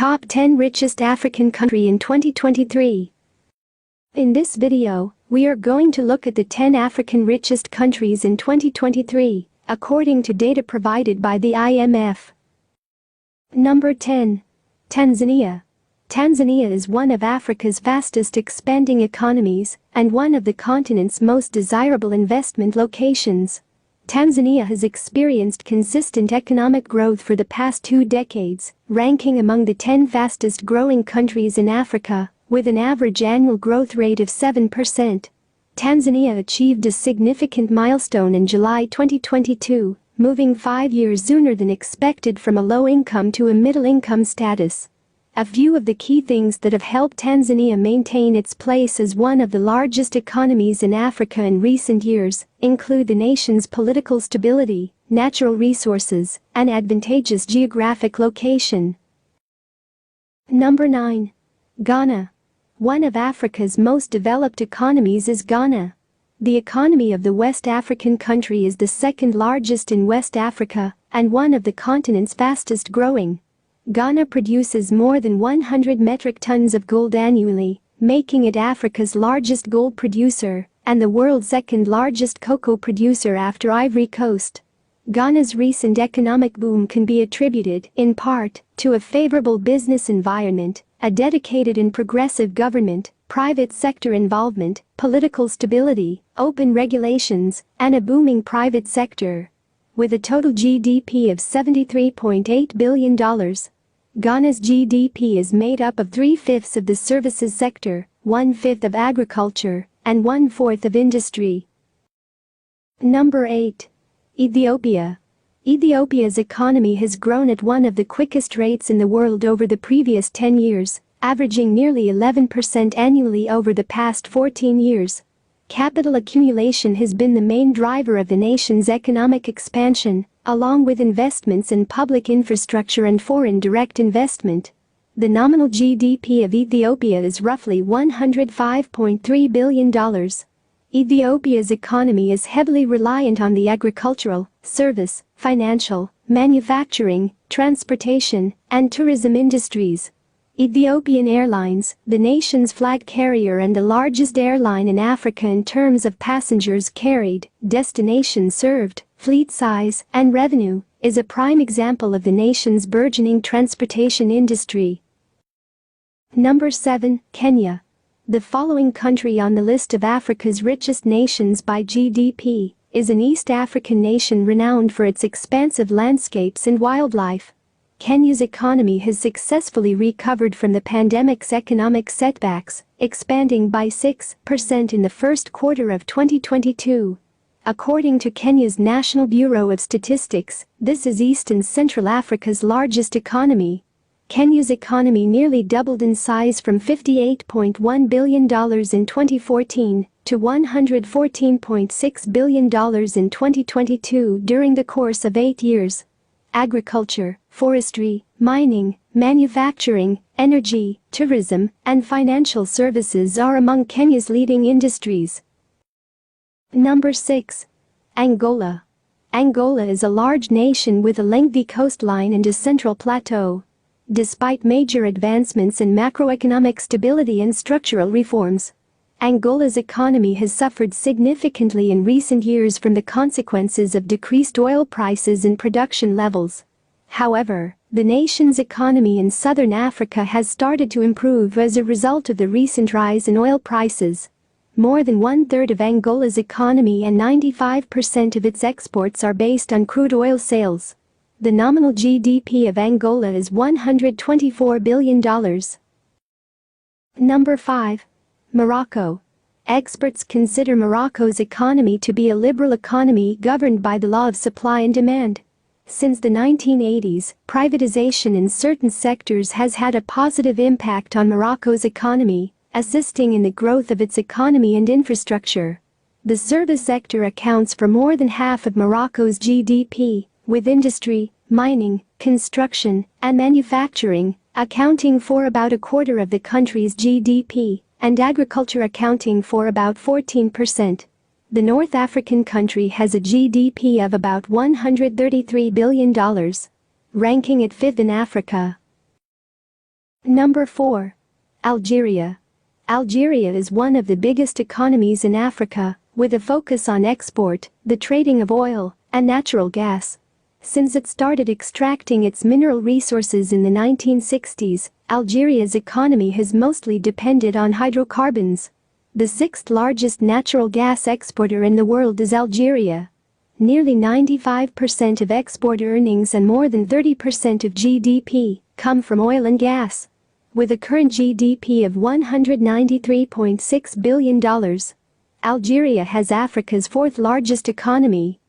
Top 10 Richest African Country in 2023. In this video, we are going to look at the 10 African richest countries in 2023, according to data provided by the IMF. Number 10. Tanzania. Tanzania is one of Africa's fastest expanding economies and one of the continent's most desirable investment locations. Tanzania has experienced consistent economic growth for the past 2 decades, ranking among the 10 fastest growing countries in Africa, with an average annual growth rate of 7%. Tanzania achieved a significant milestone in July 2022, moving 5 years sooner than expected from a low-income to a middle-income status. A few of the key things that have helped Tanzania maintain its place as one of the largest economies in Africa in recent years include the nation's political stability, natural resources, and advantageous geographic location. Number 9. Ghana. One of Africa's most developed economies is Ghana. The economy of the West African country is the second largest in West Africa and one of the continent's fastest growing. Ghana produces more than 100 metric tons of gold annually, making it Africa's largest gold producer and the world's second largest cocoa producer after Ivory Coast. Ghana's recent economic boom can be attributed, in part, to a favorable business environment, a dedicated and progressive government, private sector involvement, political stability, open regulations, and a booming private sector. With a total GDP of $73.8 billion, Ghana's GDP is made up of 3/5 of the services sector, 1/5 of agriculture, and 1/4 of industry. Number 8. Ethiopia. Ethiopia's economy has grown at one of the quickest rates in the world over the previous 10 years, averaging nearly 11% annually over the past 14 years. Capital accumulation has been the main driver of the nation's economic expansion, along with investments in public infrastructure and foreign direct investment. The nominal GDP of Ethiopia is roughly $105.3 billion. Ethiopia's economy is heavily reliant on the agricultural, service, financial, manufacturing, transportation, and tourism industries. Ethiopian Airlines, the nation's flag carrier and the largest airline in Africa in terms of passengers carried, destinations served, fleet size, and revenue, is a prime example of the nation's burgeoning transportation industry. Number 7. Kenya. The following country on the list of Africa's richest nations by GDP is an East African nation renowned for its expansive landscapes and wildlife. Kenya's economy has successfully recovered from the pandemic's economic setbacks, expanding by 6% in the first quarter of 2022. According to Kenya's National Bureau of Statistics, this is East and Central Africa's largest economy. Kenya's economy nearly doubled in size from $58.1 billion in 2014 to $114.6 billion in 2022 during the course of 8 years. Agriculture, forestry, mining, manufacturing, energy, tourism, and financial services are among Kenya's leading industries. Number 6. Angola. Angola is a large nation with a lengthy coastline and a central plateau. Despite major advancements in macroeconomic stability and structural reforms, Angola's economy has suffered significantly in recent years from the consequences of decreased oil prices and production levels. However, the nation's economy in southern Africa has started to improve as a result of the recent rise in oil prices. More than 1/3 of Angola's economy and 95% of its exports are based on crude oil sales. The nominal GDP of Angola is $124 billion. Number 5. Morocco. Experts consider Morocco's economy to be a liberal economy governed by the law of supply and demand. Since the 1980s, privatization in certain sectors has had a positive impact on Morocco's economy, assisting in the growth of its economy and infrastructure. The service sector accounts for more than half of Morocco's GDP, with industry, mining, construction, and manufacturing accounting for about 1/4 of the country's GDP, and agriculture accounting for about 14%. The North African country has a GDP of about $133 billion, ranking it 5th in Africa. Number 4. Algeria. Algeria is one of the biggest economies in Africa, with a focus on export, the trading of oil, and natural gas. Since it started extracting its mineral resources in the 1960s, Algeria's economy has mostly depended on hydrocarbons. The sixth largest natural gas exporter in the world is Algeria. Nearly 95% of export earnings and more than 30% of GDP come from oil and gas. With a current GDP of $193.6 billion, Algeria has Africa's fourth largest economy.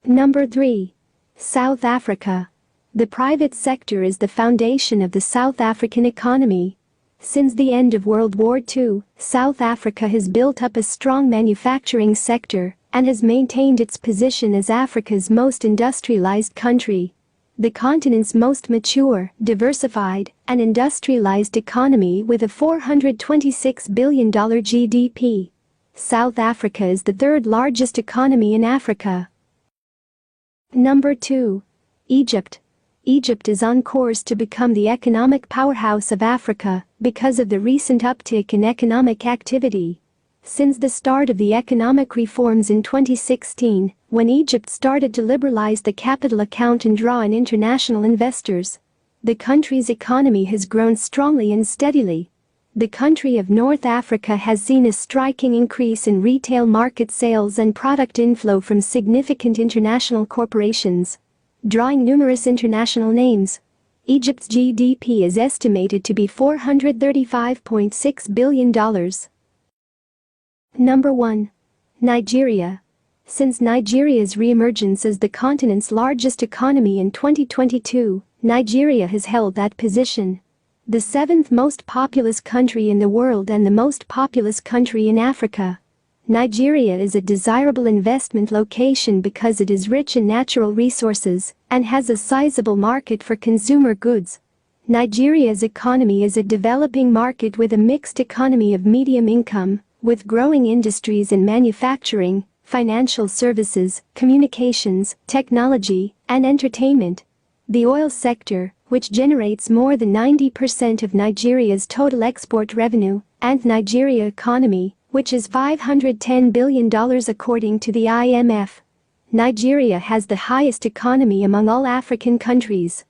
Number 3. South Africa. The private sector is the foundation of the South African economy. Since the end of World War II, South Africa has built up a strong manufacturing sector and has maintained its position as Africa's most industrialized country. The continent's most mature, diversified, and industrialized economy with a $426 billion GDP. South Africa is the third largest economy in Africa. Number 2. Egypt. Egypt is on course to become the economic powerhouse of Africa because of the recent uptick in economic activity. Since the start of the economic reforms in 2016, when Egypt started to liberalize the capital account and draw in international investors, the country's economy has grown strongly and steadily. The country of North Africa has seen a striking increase in retail market sales and product inflow from significant international corporations, drawing numerous international names. Egypt's GDP is estimated to be $435.6 billion. Number 1. Nigeria. Since Nigeria's re-emergence as the continent's largest economy in 2022, Nigeria has held that position. The seventh most populous country in the world and the most populous country in Africa. Nigeria is a desirable investment location because it is rich in natural resources and has a sizable market for consumer goods. Nigeria's economy is a developing market with a mixed economy of medium income, with growing industries in manufacturing, financial services, communications, technology, and entertainment. The oil sector, which generates more than 90% of Nigeria's total export revenue, and Nigeria economy, which is $510 billion according to the IMF. Nigeria has the highest economy among all African countries.